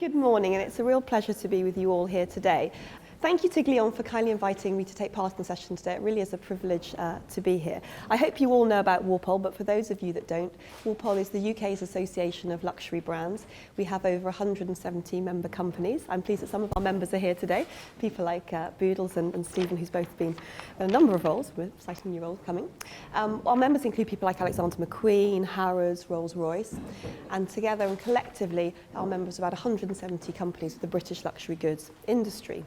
Good morning, and it's a real pleasure to be with you all here today. Thank you to Glion for kindly inviting me to take part in the session today. It really is a privilege to be here. I hope you all know about Walpole, but for those of you that don't, Walpole is the UK's Association of Luxury Brands. We have over 170 member companies. I'm pleased that some of our members are here today, people like Boodles and Stephen, who's both been in a number of roles, with exciting new roles coming. Our members include people like Alexander McQueen, Harrods, Rolls-Royce, and together and collectively, our members are about 170 companies of the British luxury goods industry.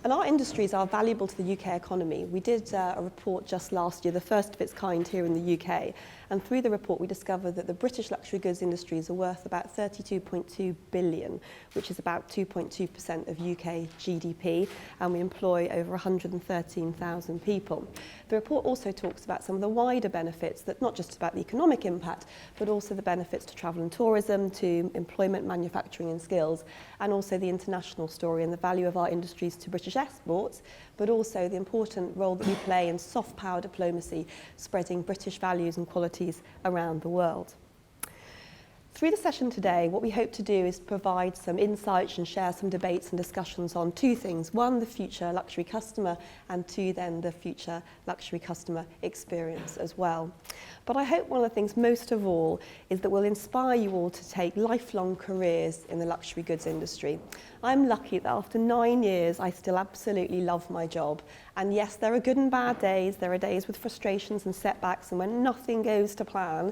And our industries are valuable to the UK economy. We did a report just last year, the first of its kind here in the UK, and through the report we discovered that the British luxury goods industries are worth about 32.2 billion, which is about 2.2% of UK GDP, and we employ over 113,000 people. The report also talks about some of the wider benefits, that not just about the economic impact, but also the benefits to travel and tourism, to employment, manufacturing and skills, and also the international story and the value of our industries to British exports, but also the important role that we play in soft power diplomacy, spreading British values and qualities around the world. Through the session today, what we hope to do is provide some insights and share some debates and discussions on two things. One, the future luxury customer, and two, then the future luxury customer experience as well. But I hope one of the things most of all is that we'll inspire you all to take lifelong careers in the luxury goods industry. I'm lucky that after 9 years, I still absolutely love my job. And yes, there are good and bad days. There are days with frustrations and setbacks and when nothing goes to plan.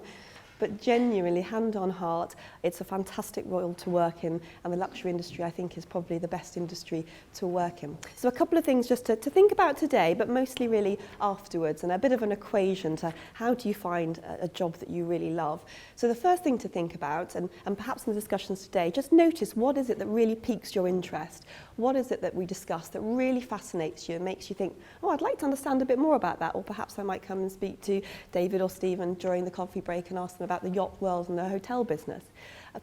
But genuinely, hand on heart, it's a fantastic role to work in, and the luxury industry, I think, is probably the best industry to work in. So a couple of things just to think about today, but mostly really afterwards, and a bit of an equation to how do you find a job that you really love. So the first thing to think about, and perhaps in the discussions today, just notice what is it that really piques your interest? What is it that we discuss that really fascinates you and makes you think, oh, I'd like to understand a bit more about that, or perhaps I might come and speak to David or Stephen during the coffee break and ask them about the yacht world and the hotel business.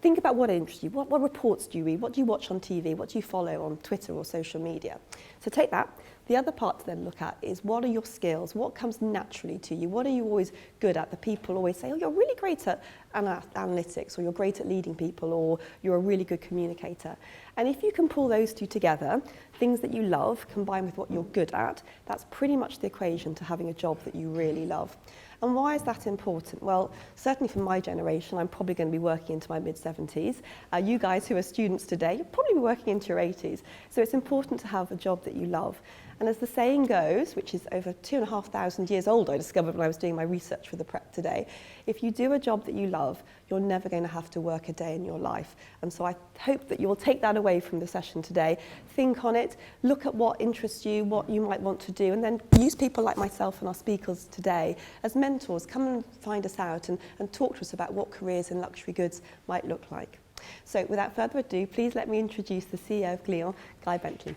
Think about what interests you. What reports do you read? What do you watch on TV? What do you follow on Twitter or social media? So take that. The other part to then look at is what are your skills? What comes naturally to you? What are you always good at? The people always say, oh, you're really great at analytics, or you're great at leading people, or you're a really good communicator. And if you can pull those two together, things that you love combined with what you're good at, that's pretty much the equation to having a job that you really love. And why is that important? Well, certainly for my generation, I'm probably going to be working into my mid-70s. You guys who are students today, you'll probably be working into your 80s. So it's important to have a job that you love. And as the saying goes, which is over 2,500 years old, I discovered when I was doing my research for the prep today, if you do a job that you love, you're never going to have to work a day in your life. And so I hope that you'll take that away from the session today. Think on it, look at what interests you, what you might want to do, and then use people like myself and our speakers today as mentors. Come and find us out and talk to us about what careers in luxury goods might look like. So without further ado, please let me introduce the CEO of Glion, Guy Bentley.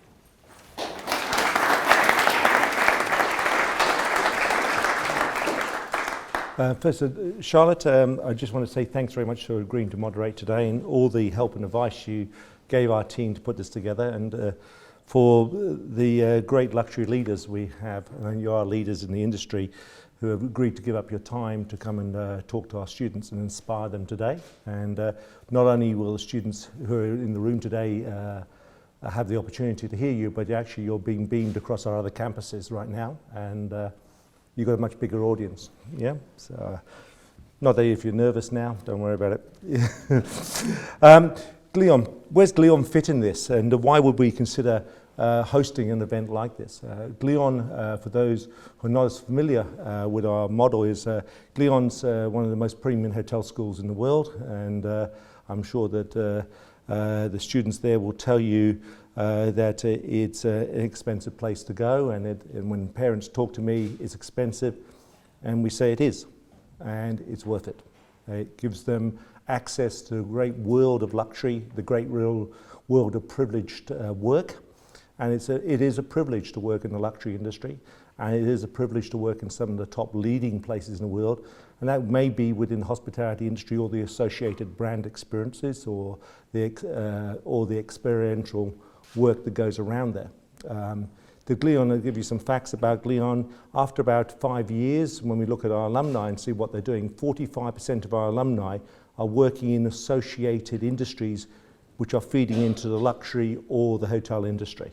First, Charlotte, I just want to say thanks very much for agreeing to moderate today and all the help and advice you gave our team to put this together, and for the great luxury leaders we have, and you are leaders in the industry who have agreed to give up your time to come and talk to our students and inspire them today. And not only will the students who are in the room today have the opportunity to hear you, but actually you're being beamed across our other campuses right now, and you've got a much bigger audience, yeah? So, not that if you're nervous now, don't worry about it. Glion, where's Glion fit in this, and why would we consider hosting an event like this? Glion, for those who are not as familiar with our model, is Glion's one of the most premium hotel schools in the world, and I'm sure that the students there will tell you that it's an expensive place to go, and when parents talk to me, it's expensive, and we say it is, and it's worth it. It gives them access to the great world of luxury, the great real world of privileged work, and it is a privilege to work in the luxury industry, and it is a privilege to work in some of the top leading places in the world, and that may be within the hospitality industry or the associated brand experiences or the experiential work that goes around there. The Glion, I'll give you some facts about Glion. After about 5 years, when we look at our alumni and see what they're doing, 45% of our alumni are working in associated industries which are feeding into the luxury or the hotel industry.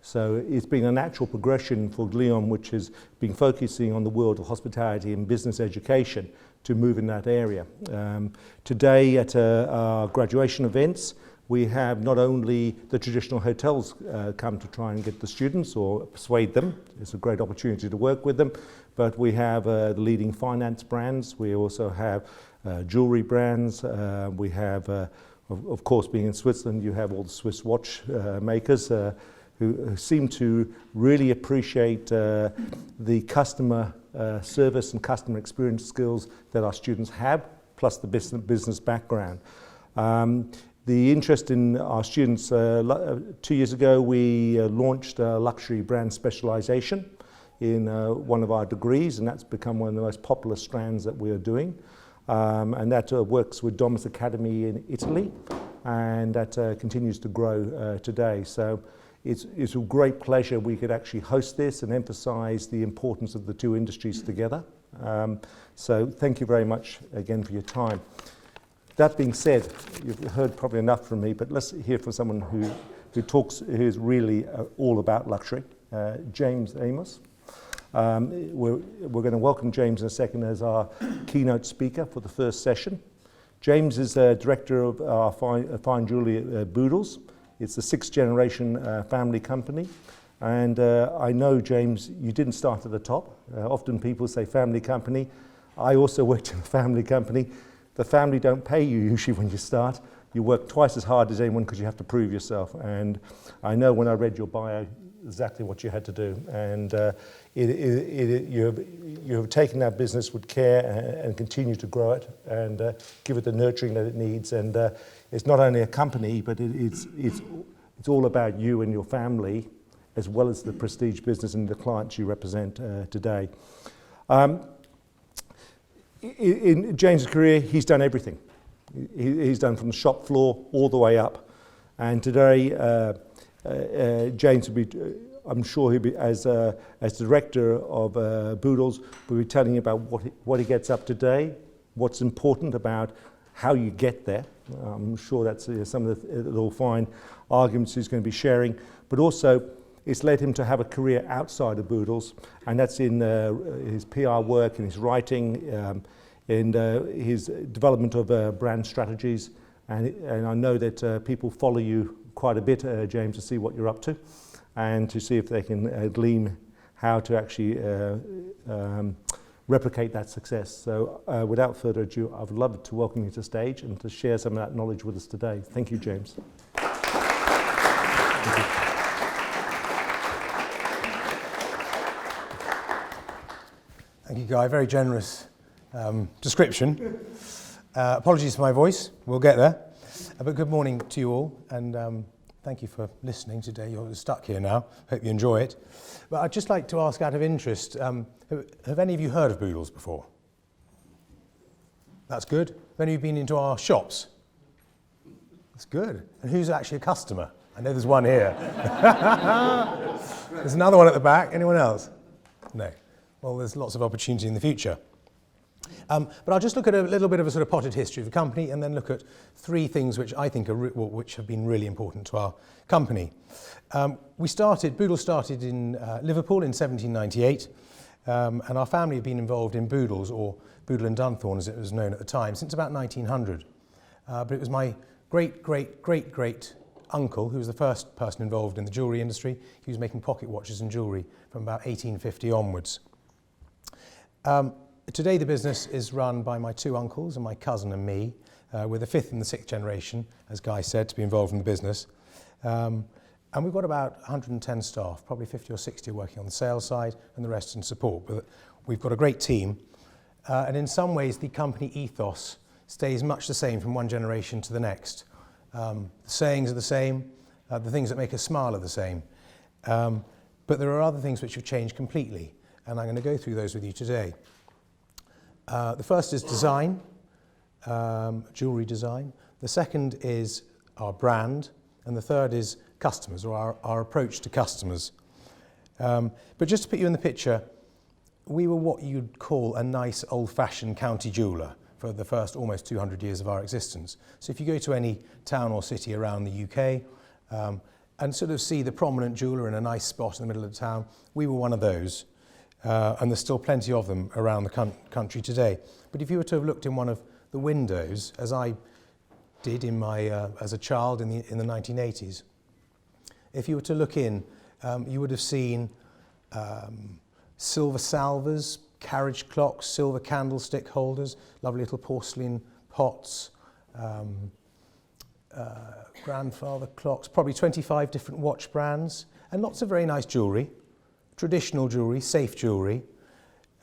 So it's been a natural progression for Glion, which has been focusing on the world of hospitality and business education, to move in that area. Today at our graduation events, we have not only the traditional hotels come to try and get the students or persuade them. It's a great opportunity to work with them, but we have the leading finance brands. We also have jewelry brands. We have, of course, being in Switzerland, you have all the Swiss watch makers who seem to really appreciate the customer service and customer experience skills that our students have, plus the business background. The interest in our students, 2 years ago we launched a luxury brand specialization in one of our degrees, and that's become one of the most popular strands that we are doing. And that works with Domus Academy in Italy, and that continues to grow today. So it's a great pleasure we could actually host this and emphasize the importance of the two industries together. So thank you very much again for your time. That being said, you've heard probably enough from me, but let's hear from someone who's really all about luxury, James Amos. We're going to welcome James in a second as our keynote speaker for the first session. James is director of our fine jewelry at Boodles. It's the 6th generation family company. And I know, James, you didn't start at the top. Often people say family company. I also worked in a family company. The family don't pay you usually when you start. You work twice as hard as anyone because you have to prove yourself. And I know when I read your bio exactly what you had to do. And you have taken that business with care and continue to grow it and give it the nurturing that it needs. And it's not only a company, but it's all about you and your family, as well as the prestige business and the clients you represent today. In James' career, he's done everything. He's done from the shop floor all the way up. And today, James will be, I'm sure he'll be, as director of Boodles, will be telling you about what he gets up today, what's important about how you get there. I'm sure that's some of the little fine arguments he's going to be sharing. But also, it's led him to have a career outside of Boodles, and that's in his PR work, in his writing, in his development of brand strategies. And I know that people follow you quite a bit, James, to see what you're up to, and to see if they can glean how to actually replicate that success. So without further ado, I'd love to welcome you to the stage and to share some of that knowledge with us today. Thank you, James. Thank you. Thank you, Guy. Very generous description. Apologies for my voice. We'll get there. But good morning to you all, and thank you for listening today. You're stuck here now. Hope you enjoy it. But I'd just like to ask, out of interest, have any of you heard of Boodles before? That's good. Have any of you been into our shops? That's good. And who's actually a customer? I know there's one here. There's another one at the back. Anyone else? No. Well, there's lots of opportunity in the future. But I'll just look at a little bit of a sort of potted history of the company, and then look at 3 things which I think are which have been really important to our company. Boodles started in Liverpool in 1798, and our family had been involved in Boodles, or Boodle and Dunthorne as it was known at the time, since about 1900. But it was my great uncle who was the first person involved in the jewellery industry. He was making pocket watches and jewellery from about 1850 onwards. Today the business is run by my 2 uncles and my cousin and me. We're the 5th and the 6th generation, as Guy said, to be involved in the business. And we've got about 110 staff, probably 50 or 60 working on the sales side and the rest in support. But we've got a great team. And in some ways the company ethos stays much the same from one generation to the next. The sayings are the same, the things that make us smile are the same. But there are other things which have changed completely, and I'm going to go through those with you today. The first is design, jewellery design. The second is our brand, and the third is customers, or our approach to customers. But just to put you in the picture, we were what you'd call a nice old-fashioned county jeweller for the first almost 200 years of our existence. So if you go to any town or city around the UK and sort of see the prominent jeweller in a nice spot in the middle of the town, we were one of those. And there's still plenty of them around the country today. But if you were to have looked in one of the windows, as I did in my, as a child in the 1980s, if you were to look in, you would have seen silver salvers, carriage clocks, silver candlestick holders, lovely little porcelain pots, grandfather clocks, probably 25 different watch brands, and lots of very nice jewellery, traditional jewellery, safe jewellery,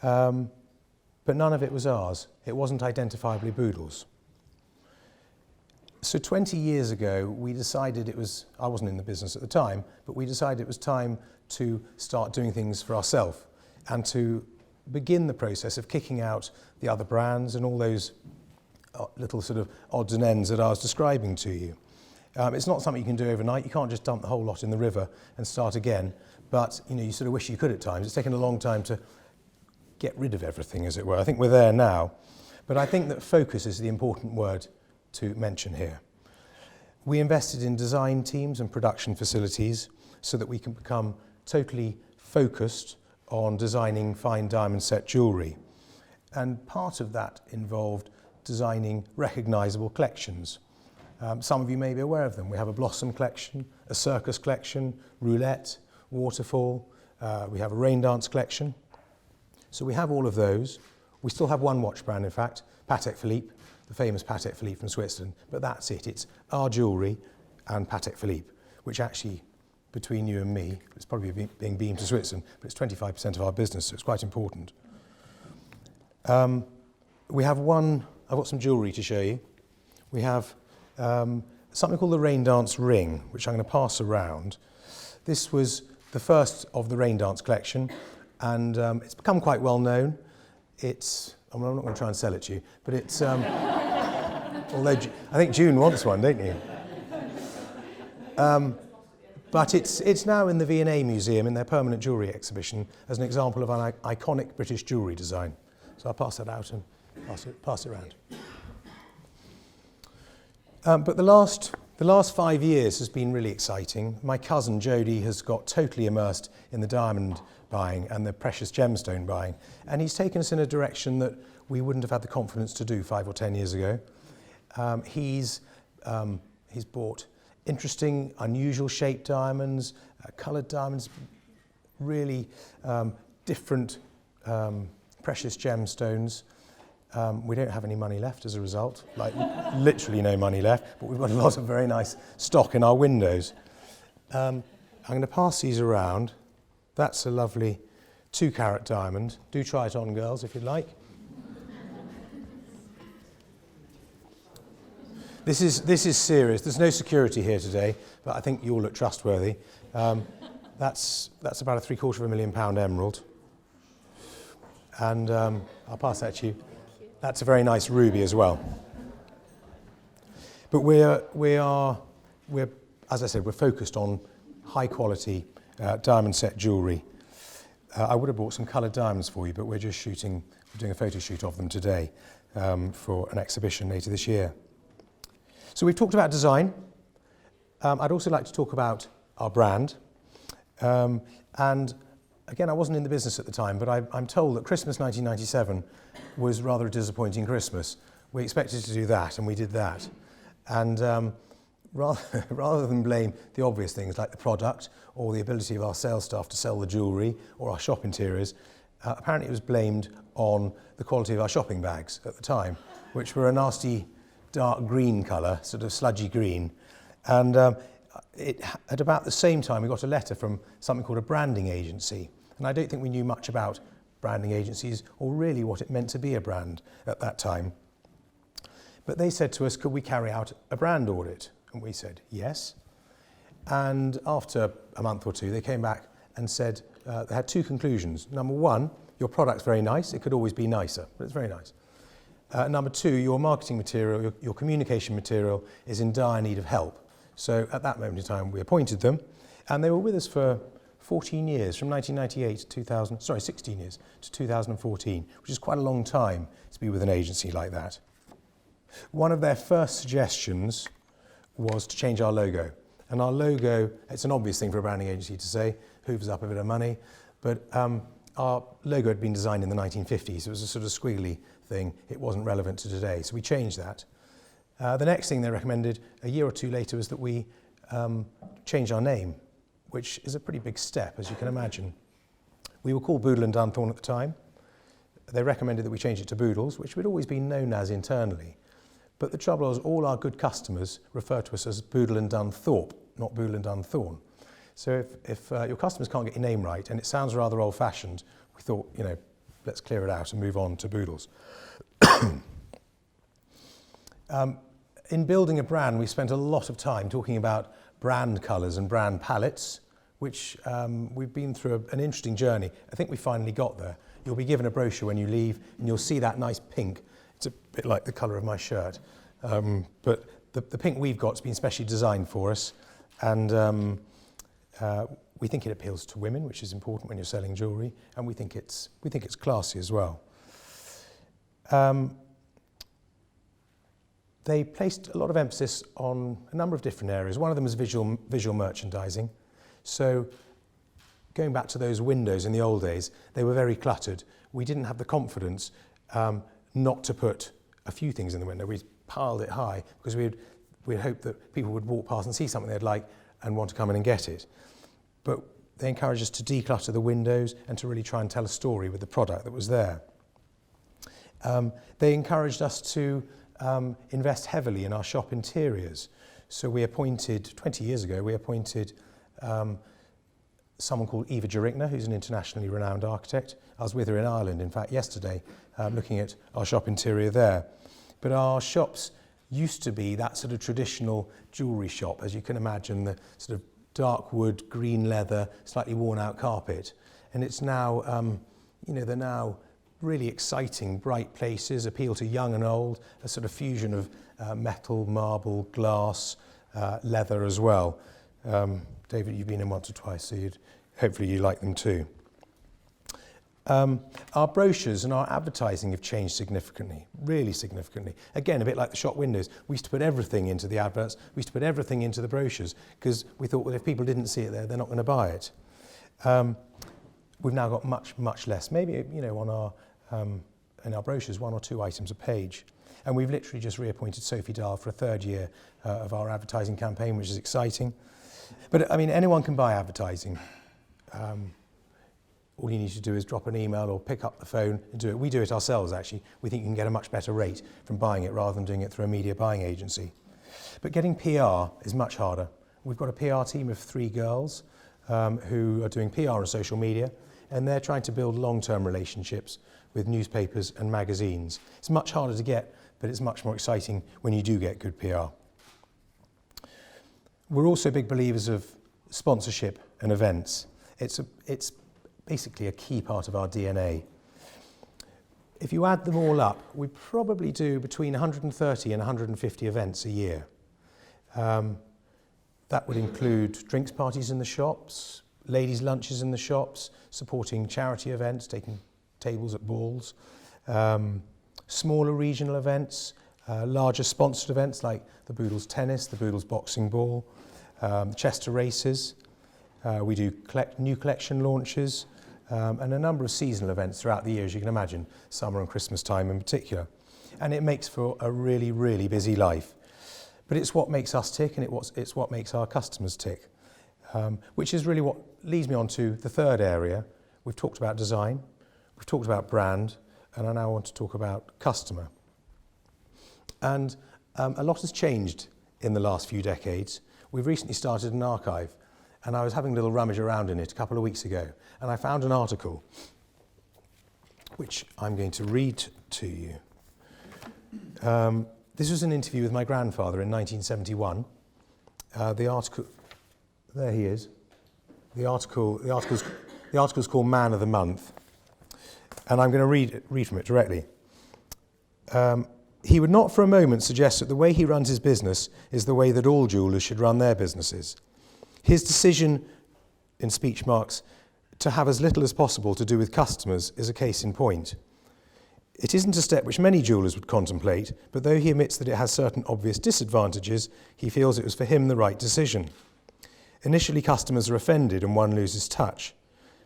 but none of it was ours. It wasn't identifiably Boodles. So 20 years ago, we decided I wasn't in the business at the time, but we decided it was time to start doing things for ourselves and to begin the process of kicking out the other brands and all those little sort of odds and ends that I was describing to you. It's not something you can do overnight. You can't just dump the whole lot in the river and start again. But you sort of wish you could at times. It's taken a long time to get rid of everything, as it were. I think we're there now. But I think that focus is the important word to mention here. We invested in design teams and production facilities so that we can become totally focused on designing fine diamond set jewellery. And part of that involved designing recognisable collections. Some of you may be aware of them. We have a Blossom collection, a Circus collection, Roulette, Waterfall. We have a Rain Dance collection. So we have all of those. We still have one watch brand, in fact, Patek Philippe, the famous Patek Philippe from Switzerland. But that's it. It's our jewellery and Patek Philippe, which actually, between you and me, it's probably being beamed to Switzerland, but it's 25% of our business, so it's quite important. We have I've got some jewellery to show you. We have something called the Rain Dance ring, which I'm going to pass around. This was the first of the Rain Dance collection, and it's become quite well known. I'm not going to try and sell it to you, but it's, although I think June wants one, don't you? But it's now in the V&A Museum in their permanent jewellery exhibition as an example of an iconic British jewellery design. So I'll pass that out and pass it around. But the last 5 years has been really exciting. My cousin Jody has got totally immersed in the diamond buying and the precious gemstone buying, and he's taken us in a direction that we wouldn't have had the confidence to do 5 or 10 years ago. He's bought interesting, unusual shaped diamonds, coloured diamonds, really different precious gemstones. We don't have any money left as a result, like literally no money left, but we've got a lot of very nice stock in our windows. I'm going to pass these around. That's a lovely 2-carat diamond. Do try it on, girls, if you'd like. This is serious. There's no security here today, but I think you all look trustworthy. That's about a £750,000 emerald. And I'll pass that to you. That's a very nice ruby as well. But we're as I said, we're focused on high quality diamond set jewellery. I would have brought some coloured diamonds for you, but we're doing a photo shoot of them today for an exhibition later this year. So we've talked about design. I'd also like to talk about our brand. And again, I wasn't in the business at the time, but I'm told that Christmas 1997 was rather a disappointing Christmas. We expected to do that, and we did that. And rather than blame the obvious things like the product or the ability of our sales staff to sell the jewellery or our shop interiors, apparently it was blamed on the quality of our shopping bags at the time, which were a nasty dark green colour, sort of sludgy green. And at about the same time, we got a letter from something called a branding agency. And I don't think we knew much about branding agencies or really what it meant to be a brand at that time. But they said to us, could we carry out a brand audit? And we said, yes. And after a month or two, they came back and said they had 2 conclusions. Number 1, your product's very nice. It could always be nicer, but it's very nice. Number 2, your marketing material, your communication material is in dire need of help. So at that moment in time, we appointed them, and they were with us for 14 years, from 1998 to 16 years to 2014, which is quite a long time to be with an agency like that. One of their first suggestions was to change our logo. And our logo, it's an obvious thing for a branding agency to say, hoovers up a bit of money, but our logo had been designed in the 1950s. It was a sort of squiggly thing. It wasn't relevant to today, so we changed that. The next thing they recommended a year or two later was that we change our name, which is a pretty big step, as you can imagine. We were called Boodle and Dunthorne at the time. They recommended that we change it to Boodles, which we'd always been known as internally. But the trouble was all our good customers refer to us as Boodle and Dunthorpe, not Boodle and Dunthorne. So if your customers can't get your name right, and it sounds rather old-fashioned, we thought, let's clear it out and move on to Boodles. In building a brand, we spent a lot of time talking about brand colours and brand palettes, which we've been through an interesting journey. I think we finally got there. You'll be given a brochure when you leave, and you'll see that nice pink. It's a bit like the colour of my shirt. But the pink we've got has been specially designed for us, and we think it appeals to women, which is important when you're selling jewellery, and we think it's classy as well. They placed a lot of emphasis on a number of different areas. One of them is visual merchandising. So going back to those windows in the old days, they were very cluttered. We didn't have the confidence not to put a few things in the window. We piled it high because we'd hoped that people would walk past and see something they'd like and want to come in and get it. But they encouraged us to declutter the windows and to really try and tell a story with the product that was there. They encouraged us to invest heavily in our shop interiors. So we appointed, 20 years ago, someone called Eva Jurikna, who's an internationally renowned architect. I was with her in Ireland, in fact, yesterday, looking at our shop interior there. But our shops used to be that sort of traditional jewellery shop, as you can imagine, the sort of dark wood, green leather, slightly worn out carpet. And it's now, they're now really exciting, bright places, appeal to young and old, a sort of fusion of metal, marble, glass, leather as well. David, you've been in once or twice, so hopefully you like them too. Our brochures and our advertising have changed significantly, really significantly. Again, a bit like the shop windows. We used to put everything into the adverts. We used to put everything into the brochures because we thought, well, if people didn't see it there, they're not going to buy it. We've now got much, much less. Maybe, on our in our brochures, 1 or 2 items a page. And we've literally just reappointed Sophie Dahl for a 3rd year of our advertising campaign, which is exciting. But, anyone can buy advertising. All you need to do is drop an email or pick up the phone and do it. We do it ourselves, actually. We think you can get a much better rate from buying it rather than doing it through a media buying agency. But getting PR is much harder. We've got a PR team of 3 girls who are doing PR and social media, and they're trying to build long-term relationships with newspapers and magazines. It's much harder to get, but it's much more exciting when you do get good PR. We're also big believers of sponsorship and events. It's basically a key part of our DNA. If you add them all up, we probably do between 130 and 150 events a year. That would include drinks parties in the shops, ladies' lunches in the shops, supporting charity events, taking tables at balls, smaller regional events, larger sponsored events like the Boodles tennis, the Boodles boxing ball, Chester races. We do new collection launches and a number of seasonal events throughout the year, as you can imagine, summer and Christmas time in particular. And it makes for a really, really busy life. But it's what makes us tick, and it's what makes our customers tick, which is really what leads me on to the 3rd area. We've talked about design, we've talked about brand, and I now want to talk about customer. And a lot has changed in the last few decades. We've recently started an archive, and I was having a little rummage around in it a couple of weeks ago, and I found an article which I'm going to read to you. This was an interview with my grandfather in 1971. The article, there he is. The article's called Man of the Month, and I'm going to read from it directly. He would not for a moment suggest that the way he runs his business is the way that all jewellers should run their businesses. His decision, in speech marks, to have as little as possible to do with customers is a case in point. It isn't a step which many jewellers would contemplate, but though he admits that it has certain obvious disadvantages, he feels it was for him the right decision. Initially, customers are offended and one loses touch.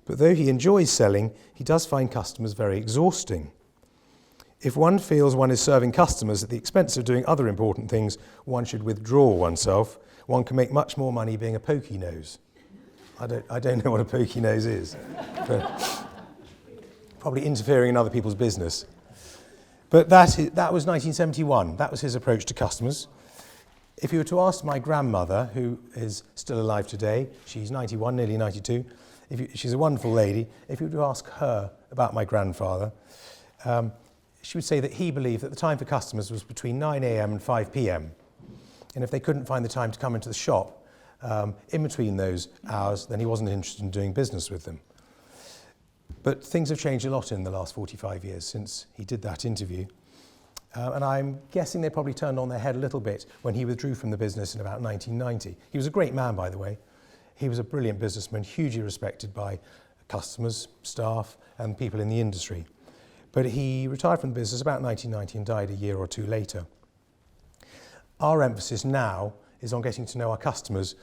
But though he enjoys selling, he does find customers very exhausting. If one feels one is serving customers at the expense of doing other important things, one should withdraw oneself. One can make much more money being a pokey nose. I don't know what a pokey nose is. But probably interfering in other people's business. But that was 1971. That was his approach to customers. If you were to ask my grandmother, who is still alive today, she's 91, nearly 92, she's a wonderful lady. If you were to ask her about my grandfather, she would say that he believed that the time for customers was between 9 a.m. and 5 p.m. And if they couldn't find the time to come into the shop in between those hours, then he wasn't interested in doing business with them. But things have changed a lot in the last 45 years since he did that interview. And I'm guessing they probably turned on their head a little bit when he withdrew from the business in about 1990. He was a great man, by the way. He was a brilliant businessman, hugely respected by customers, staff, and people in the industry. But he retired from the business about 1990 and died a year or two later. Our emphasis now is on getting to know our customers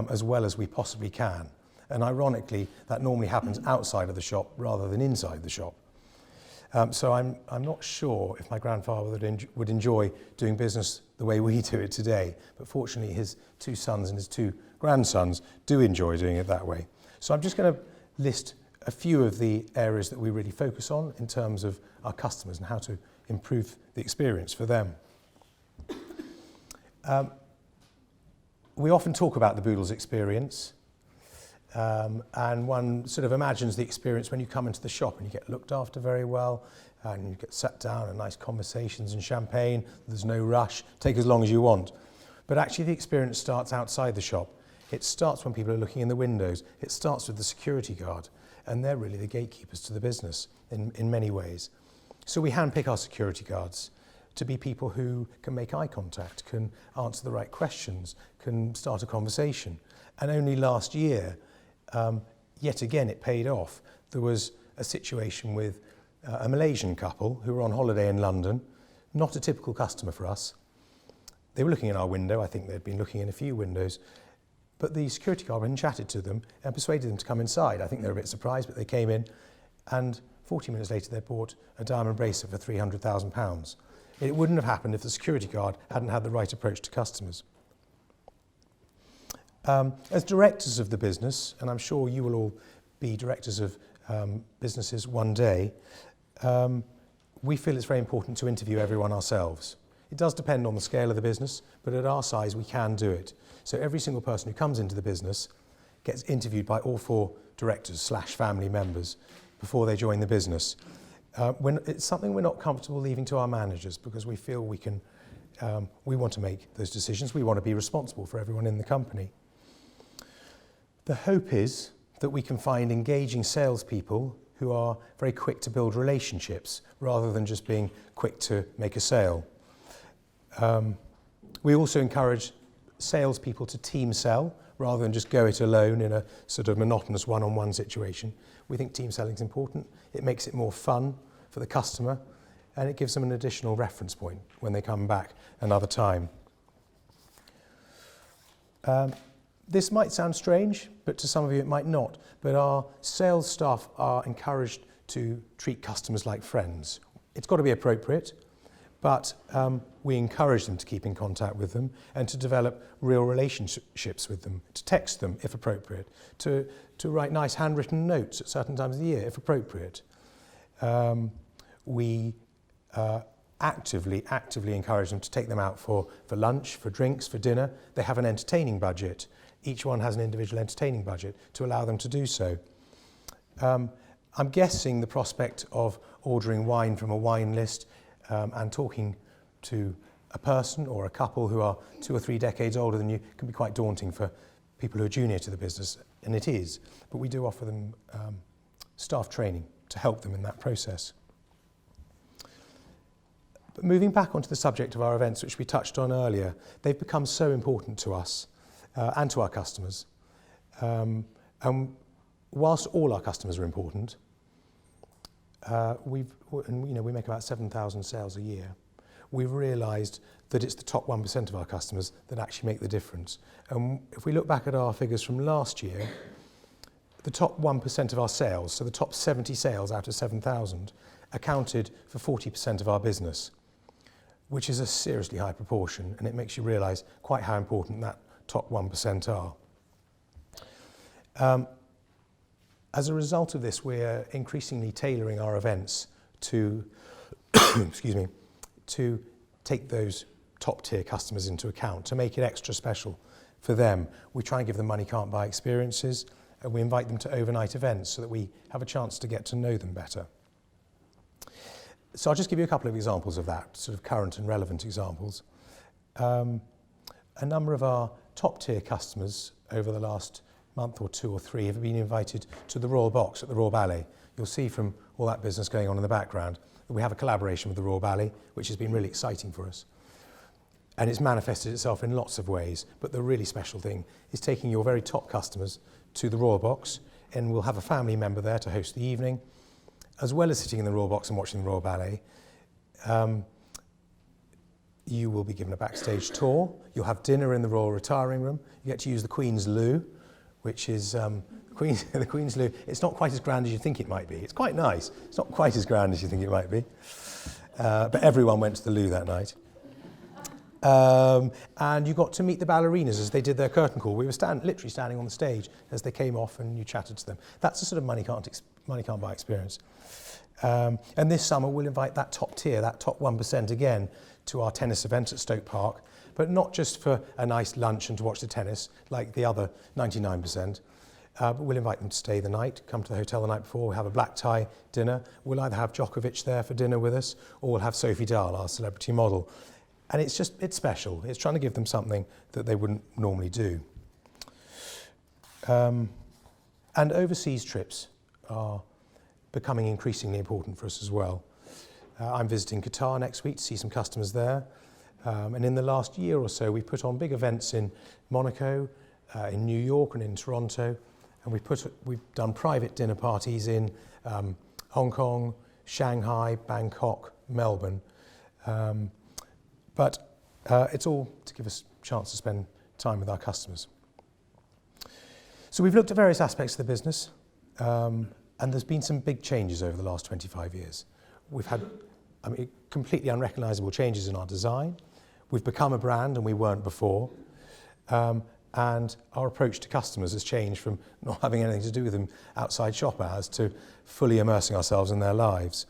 as well as we possibly can. And ironically, that normally happens outside of the shop rather than inside the shop. So I'm not sure if my grandfather would enjoy doing business the way we do it today. But fortunately, his two sons and his two grandsons do enjoy doing it that way. So I'm just going to list a few of the areas that we really focus on in terms of our customers and how to improve the experience for them. We often talk about the Boodles experience. And one sort of imagines the experience when you come into the shop and you get looked after very well and you get sat down and nice conversations and champagne, there's no rush, take as long as you want. But actually the experience starts outside the shop. It starts when people are looking in the windows. It starts with the security guard, and they're really the gatekeepers to the business in many ways. So we handpick our security guards to be people who can make eye contact, can answer the right questions, can start a conversation. And only last year, yet again, it paid off. There was a situation with a Malaysian couple who were on holiday in London, not a typical customer for us. They were looking in our window. I think they'd been looking in a few windows. But the security guard went and chatted to them and persuaded them to come inside. I think they were a bit surprised, but they came in. And 40 minutes later, they bought a diamond bracelet for £300,000. It wouldn't have happened if the security guard hadn't had the right approach to customers. As directors of the business, and I'm sure you will all be directors of businesses one day, we feel it's very important to interview everyone ourselves. It does depend on the scale of the business, but at our size we can do it. So every single person who comes into the business gets interviewed by all four directors / family members before they join the business. It's something we're not comfortable leaving to our managers because we feel we want to make those decisions. We want to be responsible for everyone in the company. The hope is that we can find engaging salespeople who are very quick to build relationships rather than just being quick to make a sale. We also encourage salespeople to team sell rather than just go it alone in a sort of monotonous one-on-one situation. We think team selling is important. It makes it more fun for the customer and it gives them an additional reference point when they come back another time. This might sound strange, but to some of you it might not. But our sales staff are encouraged to treat customers like friends. It's got to be appropriate, but we encourage them to keep in contact with them and to develop real relationships with them, to text them if appropriate, to write nice handwritten notes at certain times of the year if appropriate. We actively encourage them to take them out for lunch, for drinks, for dinner. They have an entertaining budget. Each one has an individual entertaining budget to allow them to do so. I'm guessing the prospect of ordering wine from a wine list and talking to a person or a couple who are 2 or 3 decades older than you can be quite daunting for people who are junior to the business, and it is. But we do offer them staff training to help them in that process. But moving back onto the subject of our events, which we touched on earlier, they've become so important to us and to our customers. And whilst all our customers are important, we make about 7,000 sales a year. We've realised that it's the top 1% of our customers that actually make the difference. And if we look back at our figures from last year, the top 1% of our sales, so the top 70 sales out of 7,000, accounted for 40% of our business, which is a seriously high proportion, and it makes you realise quite how important that top 1% are. As a result of this, we're increasingly tailoring our events to, excuse me, to take those top-tier customers into account, to make it extra special for them. We try and give them money can't buy experiences, and we invite them to overnight events so that we have a chance to get to know them better. So I'll just give you a couple of examples of that, sort of current and relevant examples. A number of our top-tier customers over the last month or 2 or 3 have been invited to the Royal Box at the Royal Ballet. You'll see from all that business going on in the background that we have a collaboration with the Royal Ballet, which has been really exciting for us. And it's manifested itself in lots of ways, but the really special thing is taking your very top customers to the Royal Box, and we'll have a family member there to host the evening, as well as sitting in the Royal Box and watching the Royal Ballet. You will be given a backstage tour. You'll have dinner in the Royal Retiring Room. You get to use the Queen's loo, which is the Queen's loo. It's not quite as grand as you think it might be. It's quite nice. It's not quite as grand as you think it might be. But everyone went to the loo that night. And you got to meet the ballerinas as they did their curtain call. We were literally standing on the stage as they came off, and you chatted to them. That's the sort of money can't buy experience. And this summer we'll invite that top tier, that top 1% again, to our tennis event at Stoke Park, but not just for a nice lunch and to watch the tennis like the other 99%. But we'll invite them to stay the night, come to the hotel the night before, we'll have a black tie dinner. We'll either have Djokovic there for dinner with us, or we'll have Sophie Dahl, our celebrity model. And it's special. It's trying to give them something that they wouldn't normally do. And overseas trips are becoming increasingly important for us as well. I'm visiting Qatar next week to see some customers there. And in the last year or so, we've put on big events in Monaco, in New York and in Toronto. And we've done private dinner parties in Hong Kong, Shanghai, Bangkok, Melbourne. But it's all to give us a chance to spend time with our customers. So we've looked at various aspects of the business, and there's been some big changes over the last 25 years. We've had completely unrecognisable changes in our design. We've become a brand and we weren't before. And our approach to customers has changed from not having anything to do with them outside shop hours to fully immersing ourselves in their lives.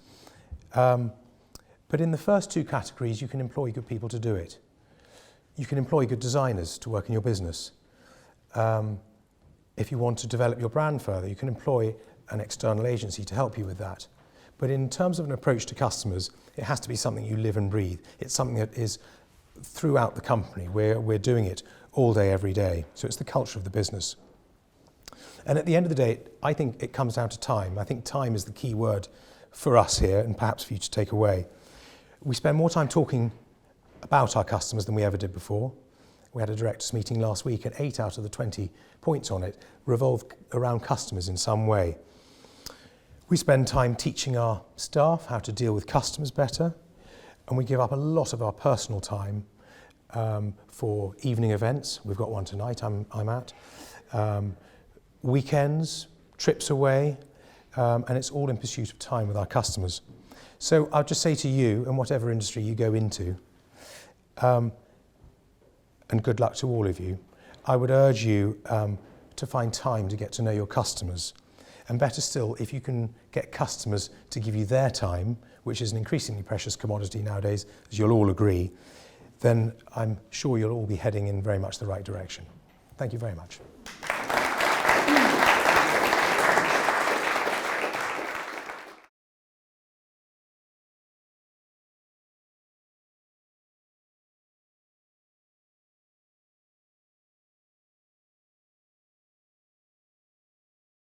But in the first 2 categories, you can employ good people to do it. You can employ good designers to work in your business. If you want to develop your brand further, you can employ an external agency to help you with that. But in terms of an approach to customers, it has to be something you live and breathe. It's something that is throughout the company. We're doing it all day, every day. So it's the culture of the business. And at the end of the day, I think it comes down to time. I think time is the key word for us here, and perhaps for you to take away. We spend more time talking about our customers than we ever did before. We had a directors meeting last week, and 8 out of the 20 points on it revolve around customers in some way. We spend time teaching our staff how to deal with customers better, and we give up a lot of our personal time for evening events. We've got one tonight I'm at. Weekends, trips away, and it's all in pursuit of time with our customers. So I'll just say to you, in whatever industry you go into, and good luck to all of you, I would urge you to find time to get to know your customers. And better still, if you can get customers to give you their time, which is an increasingly precious commodity nowadays, as you'll all agree, then I'm sure you'll all be heading in very much the right direction. Thank you very much.